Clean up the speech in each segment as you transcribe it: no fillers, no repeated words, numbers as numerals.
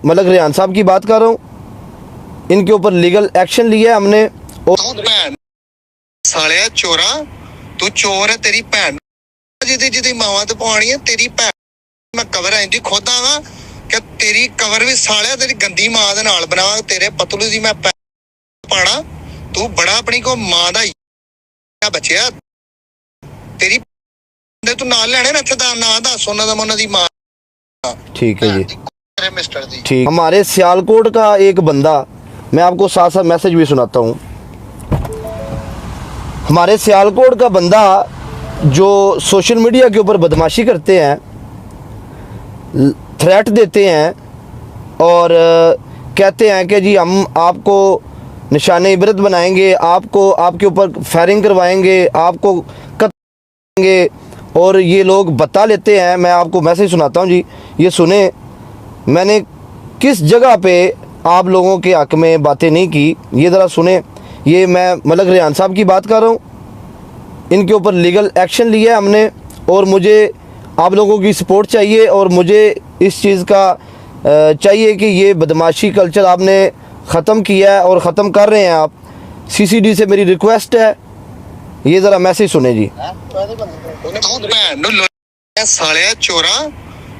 मलक रेहान साहब की बात कर रहा हूँ। इनके ऊपर लीगल एक्शन लिया है हमने। सालिया चोरा, तू चोर है, तेरी भैन जिदी मावा तो पवानी है, तेरी भैन मैं कवर इंज खोदांगा कि तेरी कवर भी सालिया तेरी गंदी मां दे नाल बनावांगा, तेरे पतलू दी मैं पाड़ा। तू बड़ा अपनी को मां दा बचिया, तेरी तू नाल लेने ना दा ना दस उन्हां दा उन्हां दी मां। ठीक है जी, मिस्टर जी। ठीक। हमारे सियालकोट का एक बंदा, मैं आपको साथ साथ मैसेज भी सुनाता हूँ। हमारे सियालकोट का बंदा जो सोशल मीडिया के ऊपर बदमाशी करते हैं, थ्रेट देते हैं और कहते हैं कि जी हम आपको निशाने इबरत बनाएंगे, आपको आपके ऊपर फायरिंग करवाएंगे, आपको कत्ल करेंगे, और ये लोग बता लेते हैं। मैं आपको मैसेज सुनाता हूँ जी, ये सुने। मैंने किस जगह पे आप लोगों के हक़ में बातें नहीं की, ये ज़रा सुने। ये मैं मलक रेहान साहब की बात कर रहा हूँ। इनके ऊपर लीगल एक्शन लिया है हमने, और मुझे आप लोगों की सपोर्ट चाहिए, और मुझे इस चीज़ का चाहिए कि ये बदमाशी कल्चर आपने ख़त्म किया है और ख़त्म कर रहे हैं आप। सीसीडी से मेरी रिक्वेस्ट है, ये ज़रा मैसेज सुने जी। सालिया चोरा,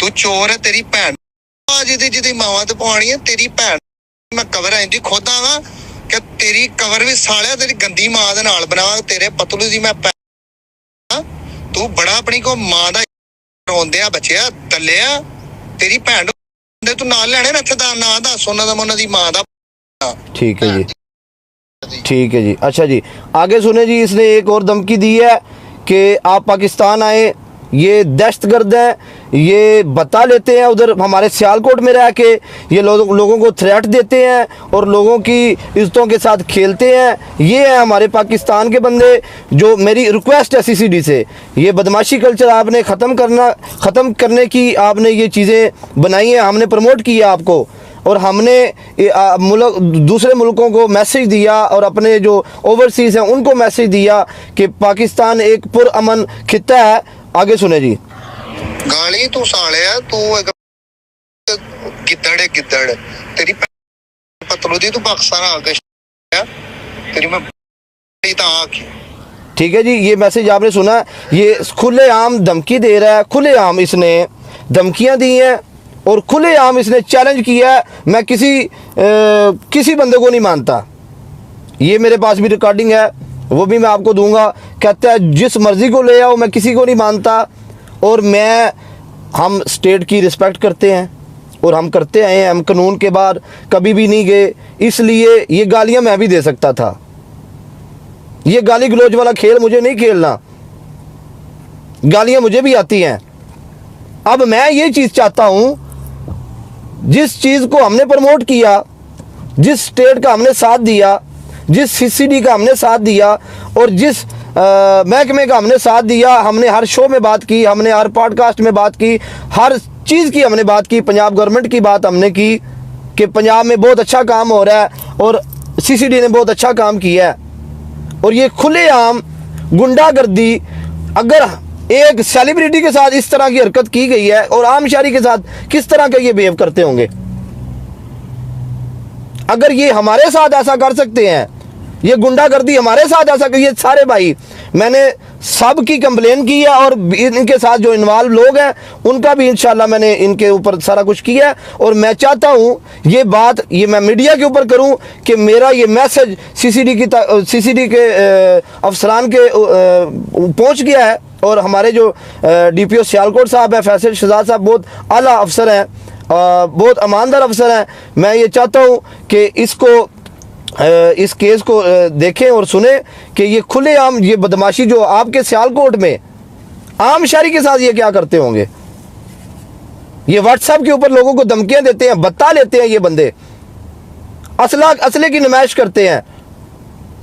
तू चोर है, तेरी भैन जिदी मावा तो पवानी है, तेरी भैन मैं कवर इंज खोदांगा कि तेरी कवर भी सालिया तेरी गंदी मां दे नाल बनावांगा, तेरे पतलू दी मैं। तू बड़ा अपनी को मां दा रोंदिया बचिया दलिया, तेरी भैन तू नाल लेने ना दा ना दस उन्हां दा उन्हां दी मां दा। ठीक है जी, ठीक है जी। अच्छा जी, आगे सुने जी। इसने एक और धमकी दी है कि आप पाकिस्तान आए, ये दहशतगर्द हैं, ये बता लेते हैं उधर हमारे सियालकोट में रह के, ये लोगों को थ्रेट देते हैं और लोगों की इज्जतों के साथ खेलते हैं। ये है हमारे पाकिस्तान के बंदे। जो मेरी रिक्वेस्ट है सीसीडी से, ये बदमाशी कल्चर आपने ख़त्म करने की आपने ये चीज़ें बनाई हैं, हमने प्रमोट किया आपको, और हमने दूसरे मुल्कों को मैसेज दिया, और अपने जो ओवरसीज़ हैं उनको मैसेज दिया कि पाकिस्तान एक पुरअमन खित्ता है। आगे सुने जी। गाली तू सालिया, तू गिद्दड़ है, गिद्दड़ तेरी पतलू दी, तू पाकिस्तान आ गया, तेरी मैं ठीक है जी, ये मैसेज आपने सुना। ये खुलेआम धमकी दे रहा है, खुलेआम इसने धमकियां दी हैं और खुलेआम इसने चैलेंज किया है। मैं किसी बंदे को नहीं मानता। ये मेरे पास भी रिकॉर्डिंग है, वो भी मैं आपको दूंगा। कहता है जिस मर्ज़ी को ले आओ, मैं किसी को नहीं मानता। और हम स्टेट की रिस्पेक्ट करते हैं और हम करते आए हैं, हम कानून के बाहर कभी भी नहीं गए। इसलिए ये गालियां मैं भी दे सकता था। ये गाली गलौज वाला खेल मुझे नहीं खेलना, गालियां मुझे भी आती हैं। अब मैं ये चीज़ चाहता हूँ, जिस चीज़ को हमने प्रमोट किया, जिस स्टेट का हमने साथ दिया, जिस सीसीडी का हमने साथ दिया, और जिस महकमे का हमने साथ दिया, हमने हर शो में बात की, हमने हर पॉडकास्ट में बात की, हर चीज़ की हमने बात की। पंजाब गवर्नमेंट की बात हमने की कि पंजाब में बहुत अच्छा काम हो रहा है और सीसीडी ने बहुत अच्छा काम किया है। और ये खुलेआम गुंडागर्दी, अगर एक सेलिब्रिटी के साथ इस तरह की हरकत की गई है, और आम शहरी के साथ किस तरह का ये बिहेव करते होंगे। अगर ये हमारे साथ ऐसा कर सकते हैं, ये गुंडागर्दी हमारे साथ ऐसा कर, ये सारे भाई, मैंने सब की कंप्लेन की है, और इनके साथ जो इन्वॉल्व लोग हैं उनका भी इंशाल्लाह मैंने इनके ऊपर सारा कुछ किया है। और मैं चाहता हूँ ये बात ये मैं मीडिया के ऊपर करूँ कि मेरा ये मैसेज सीसीडी के अफसरान के पहुँच गया है। और हमारे जो DPO सियालकोट साहब है, फैसल शहजाद साहब, बहुत आला अफसर हैं, बहुत ईमानदार अफसर हैं। मैं ये चाहता हूँ कि इस केस को देखें और सुने कि ये खुलेआम ये बदमाशी जो आपके सियालकोट में आम शहरी के साथ ये क्या करते होंगे। ये व्हाट्सएप के ऊपर लोगों को धमकियां देते हैं, बता लेते हैं, ये बंदे असले की नुमाइश करते हैं,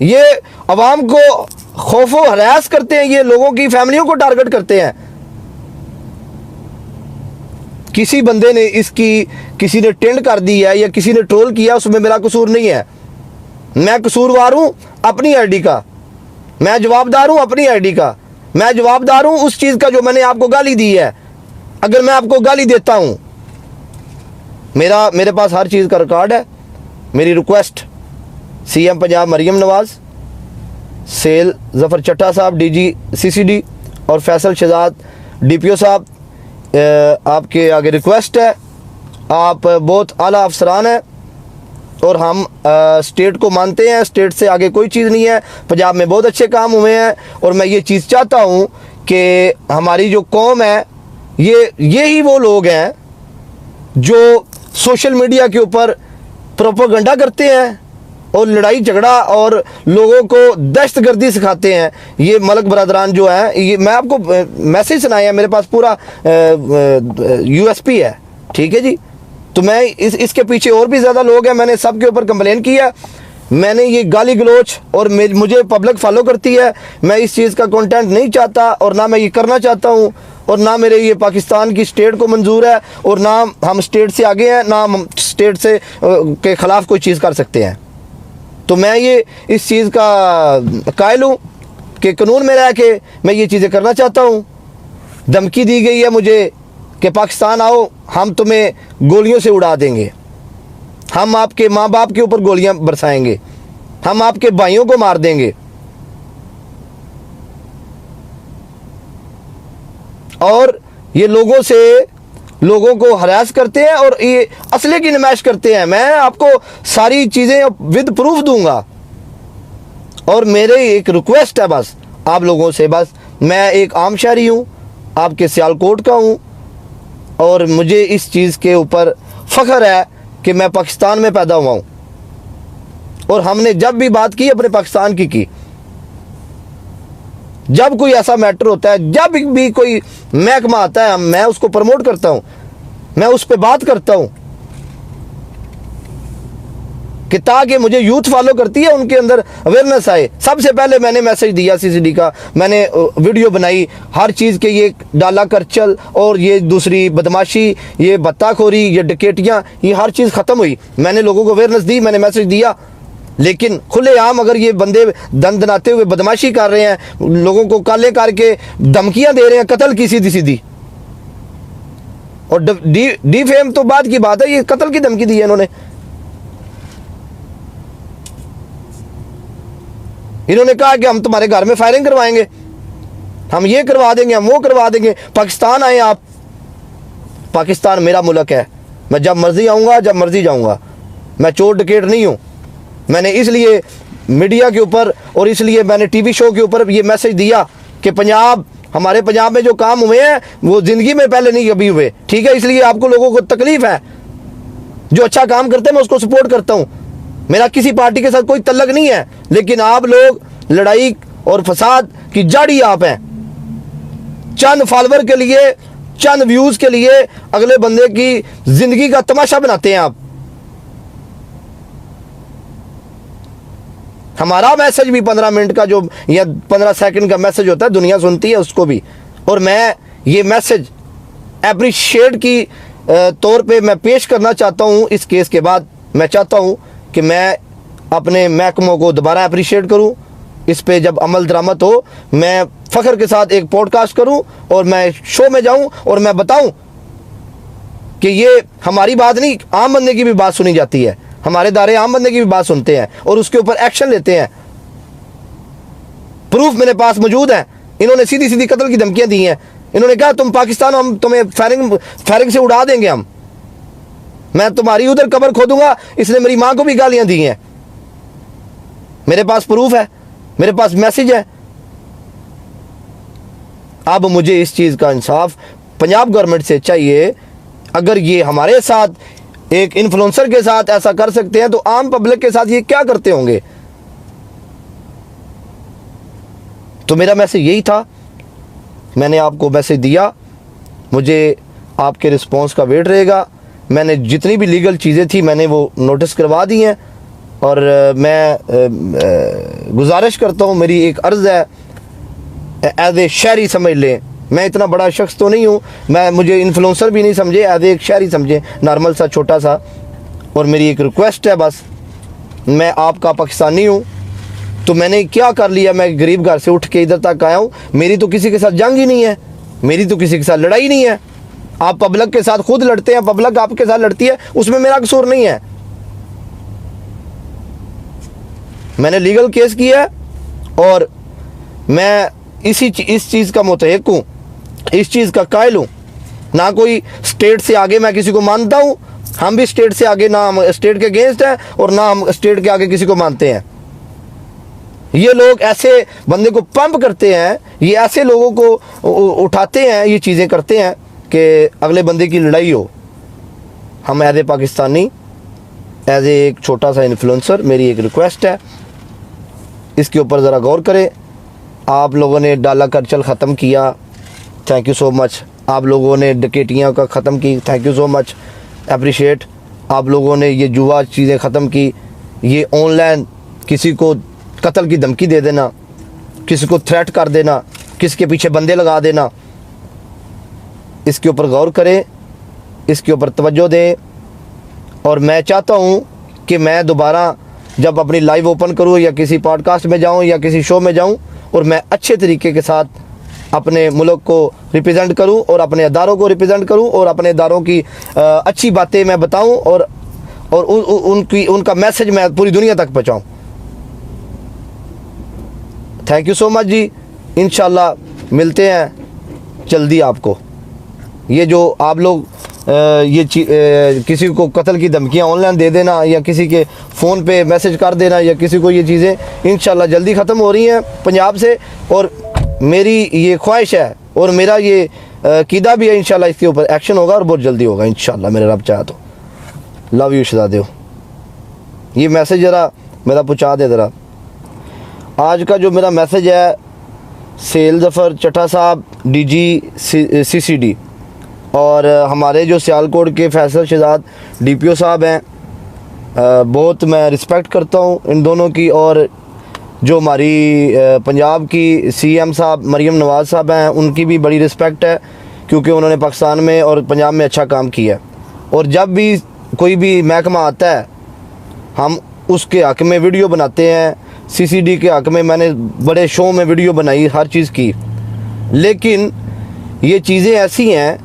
ये अवाम को खौफ व हरास करते हैं, ये लोगों की फैमिलियों को टारगेट करते हैं। किसी बंदे ने किसी ने टेंड कर दी है या किसी ने ट्रोल किया, उसमें मेरा कसूर नहीं है। मैं कसूरवार हूं अपनी आईडी का, मैं जवाबदार हूं अपनी आईडी का, मैं जवाबदार हूं उस चीज़ का जो मैंने आपको गाली दी है। अगर मैं आपको गाली देता हूं मेरे पास हर चीज़ का रिकॉर्ड है। मेरी रिक्वेस्ट सीएम पंजाब मरियम नवाज़, सेल जफ़र चट्टा साहब डीजी सीसीडी और फैसल शहजाद डीपीओ साहब, आपके आगे रिक्वेस्ट है। आप बहुत आला अफसरान हैं और हम स्टेट को मानते हैं, स्टेट से आगे कोई चीज़ नहीं है। पंजाब में बहुत अच्छे काम हुए हैं और मैं ये चीज़ चाहता हूँ कि हमारी जो कौम है ये ही वो लोग हैं जो सोशल मीडिया के ऊपर प्रोपेगेंडा करते हैं और लड़ाई झगड़ा और लोगों को दहशतगर्दी सिखाते हैं। ये मलक बरदरान जो है, ये मैं आपको मैसेज सुनाया, मेरे पास पूरा यूएसपी है, ठीक है जी। तो मैं इसके पीछे और भी ज़्यादा लोग हैं, मैंने सबके ऊपर कंप्लेन किया। मैंने ये गाली गलोच और मुझे पब्लिक फॉलो करती है। मैं इस चीज़ का कंटेंट नहीं चाहता और ना मैं ये करना चाहता हूँ और ना मेरे ये पाकिस्तान की स्टेट को मंजूर है और ना हम स्टेट से आगे हैं, ना हम स्टेट से के ख़िलाफ़ कोई चीज़ कर सकते हैं। तो मैं ये इस चीज़ का कायल हूँ कि कानून में रह के मैं ये चीज़ें करना चाहता हूँ। धमकी दी गई है मुझे कि पाकिस्तान आओ, हम तुम्हें गोलियों से उड़ा देंगे, हम आपके माँ बाप के ऊपर गोलियां बरसाएंगे, हम आपके भाइयों को मार देंगे। और ये लोगों को हरास करते हैं और ये असले की नुमाइश करते हैं। मैं आपको सारी चीज़ें विद प्रूफ दूंगा। और मेरे एक रिक्वेस्ट है बस आप लोगों से, बस मैं एक आम शहरी हूँ, आपके सियालकोट का हूँ और मुझे इस चीज़ के ऊपर फ़ख्र है कि मैं पाकिस्तान में पैदा हुआ हूँ और हमने जब भी बात की अपने पाकिस्तान की। जब कोई ऐसा मैटर होता है, जब भी कोई महकमा आता है, मैं उसको प्रमोट करता हूँ, मैं उस पर बात करता हूँ कि ताकि मुझे यूथ फॉलो करती है, उनके अंदर अवेयरनेस आए। सबसे पहले मैंने मैसेज दिया सीसीडी का, मैंने वीडियो बनाई, हर चीज़ के ये डाला करचल और ये दूसरी बदमाशी, ये बत्ताखोरी, ये डकैतियाँ, ये हर चीज़ ख़त्म हुई। मैंने लोगों को अवेयरनेस दी, मैंने मैसेज दिया। लेकिन खुलेआम अगर ये बंदे दनाते हुए बदमाशी कर रहे हैं, लोगों को काले करके धमकियाँ दे रहे हैं कत्ल की सीधी सीधी, और डी फेम तो बात की बात है, ये कत्ल की धमकी दी है इन्होंने। इन्होंने कहा कि हम तुम्हारे घर में फायरिंग करवाएंगे, हम ये करवा देंगे, हम वो करवा देंगे, पाकिस्तान आए आप। पाकिस्तान मेरा मुल्क है, मैं जब मर्जी आऊँगा, जब मर्जी जाऊँगा। मैं चोर डकैत नहीं हूँ। मैंने इसलिए मीडिया के ऊपर और इसलिए मैंने टीवी शो के ऊपर ये मैसेज दिया कि हमारे पंजाब में जो काम हुए हैं वो ज़िंदगी में पहले नहीं कभी हुए, ठीक है। इसलिए आपको लोगों को तकलीफ़ है, जो अच्छा काम करते हैं मैं उसको सपोर्ट करता हूँ। मेरा किसी पार्टी के साथ कोई तल्लक नहीं है, लेकिन आप लोग लड़ाई और फसाद की जड़ आप हैं। चंद फॉलोवर के लिए, चंद व्यूज़ के लिए अगले बंदे की ज़िंदगी का तमाशा बनाते हैं आप। हमारा मैसेज भी 15 मिनट का जो या 15 सेकंड का मैसेज होता है, दुनिया सुनती है उसको भी। और मैं ये मैसेज एप्रिशिएट की तौर पे मैं पेश करना चाहता हूँ। इस केस के बाद मैं चाहता हूँ कि मैं अपने महकमों को दोबारा अप्रिशिएट करूँ, इस पे जब अमल दरामद हो मैं फ़ख्र के साथ एक पॉडकास्ट करूँ और मैं शो में जाऊँ और मैं बताऊँ कि ये हमारी बात नहीं, आम बंदे की भी बात सुनी जाती है, हमारे दायरे आम बंदे की भी बात सुनते हैं और उसके ऊपर एक्शन लेते हैं। प्रूफ मेरे पास मौजूद है। इन्होंने सीधी सीधी कत्ल की धमकियां दी हैं। इन्होंने कहा तुम पाकिस्तान, हम तुम्हें फायरिंग से उड़ा देंगे, मैं तुम्हारी उधर कब्र खोदूंगा। इसने मेरी मां को भी गालियां दी हैं। मेरे पास प्रूफ है, मेरे पास मैसेज है। अब मुझे इस चीज़ का इंसाफ पंजाब गवर्नमेंट से चाहिए। अगर ये हमारे साथ एक इन्फ्लुएंसर के साथ ऐसा कर सकते हैं तो आम पब्लिक के साथ ये क्या करते होंगे। तो मेरा मैसेज यही था, मैंने आपको मैसेज दिया। मुझे आपके रिस्पांस का वेट रहेगा। मैंने जितनी भी लीगल चीज़ें थी मैंने वो नोटिस करवा दी हैं और मैं गुजारिश करता हूँ, मेरी एक अर्ज़ है, एज ए शहरी समझ लें। मैं इतना बड़ा शख्स तो नहीं हूँ, मुझे इन्फ्लुएंसर भी नहीं समझे, एज एक शहरी समझे, नॉर्मल सा छोटा सा। और मेरी एक रिक्वेस्ट है बस, मैं आपका पाकिस्तानी हूँ, तो मैंने क्या कर लिया, मैं गरीब घर से उठ के इधर तक आया हूँ। मेरी तो किसी के साथ जंग ही नहीं है, मेरी तो किसी के साथ लड़ाई नहीं है। आप पब्लिक के साथ खुद लड़ते हैं, पब्लिक आपके साथ लड़ती है, उसमें मेरा कसूर नहीं है। मैंने लीगल केस किया है और मैं इस चीज़ का मुतहक हूँ, इस चीज़ का कायल हूँ। ना कोई स्टेट से आगे मैं किसी को मानता हूँ, हम भी स्टेट से आगे, ना हम स्टेट के अगेंस्ट हैं और ना हम स्टेट के आगे किसी को मानते हैं। ये लोग ऐसे बंदे को पंप करते हैं, ये ऐसे लोगों को उठाते हैं, ये चीज़ें करते हैं कि अगले बंदे की लड़ाई हो। हम as a Pakistani, as a एक छोटा सा इन्फ्लुएंसर, मेरी एक रिक्वेस्ट है, इसके ऊपर ज़रा गौर करें। आप लोगों ने डाला करचल ख़त्म किया, थैंक यू सो मच। आप लोगों ने डकैतियाँ का ख़त्म की, thank you so much, appreciate. आप लोगों ने ये जुआ चीज़ें ख़त्म की, ये ऑनलाइन किसी को कत्ल की धमकी दे देना, किसी को थ्रेट कर देना, किसी के पीछे बंदे लगा देना, इसके ऊपर गौर करें, इसके ऊपर तवज्जो दें। और मैं चाहता हूँ कि मैं दोबारा जब अपनी लाइव ओपन करूँ या किसी पॉडकास्ट में जाऊँ या किसी शो में जाऊँ, और मैं अच्छे तरीके के साथ अपने मुल्क को रिप्रेजेंट करूं और अपने अदारों को रिप्रेजेंट करूं और अपने अदारों की अच्छी बातें मैं बताऊं और उनका मैसेज मैं पूरी दुनिया तक पहुंचाऊं। थैंक यू सो मच जी। इंशाल्लाह मिलते हैं जल्दी आपको। ये जो आप लोग किसी को कत्ल की धमकियां ऑनलाइन दे देना या किसी के फ़ोन पे मैसेज कर देना या किसी को, ये चीज़ें इंशाल्लाह जल्दी ख़त्म हो रही हैं पंजाब से। और मेरी ये ख्वाहिश है और मेरा ये कीदा भी है, इंशाल्लाह इसके ऊपर एक्शन होगा और बहुत जल्दी होगा इंशाल्लाह, मेरे रब चाहे तो। लव यू शहजादे। ये मैसेज ज़रा मेरा पहुँचा दे ज़रा। आज का जो मेरा मैसेज है, सेल जफ़र चट्टा साहब, DG CCD, और हमारे जो सियालकोट के फैसल शहजाद DPO साहब हैं, बहुत मैं रिस्पेक्ट करता हूँ इन दोनों की। और जो हमारी पंजाब की CM साहब मरियम नवाज़ साहब हैं, उनकी भी बड़ी रिस्पेक्ट है, क्योंकि उन्होंने पाकिस्तान में और पंजाब में अच्छा काम किया। और जब भी कोई भी महकमा आता है, हम उसके हक़ में वीडियो बनाते हैं। CCD के हक़ में मैंने बड़े शो में वीडियो बनाई, हर चीज़ की। लेकिन ये चीज़ें ऐसी हैं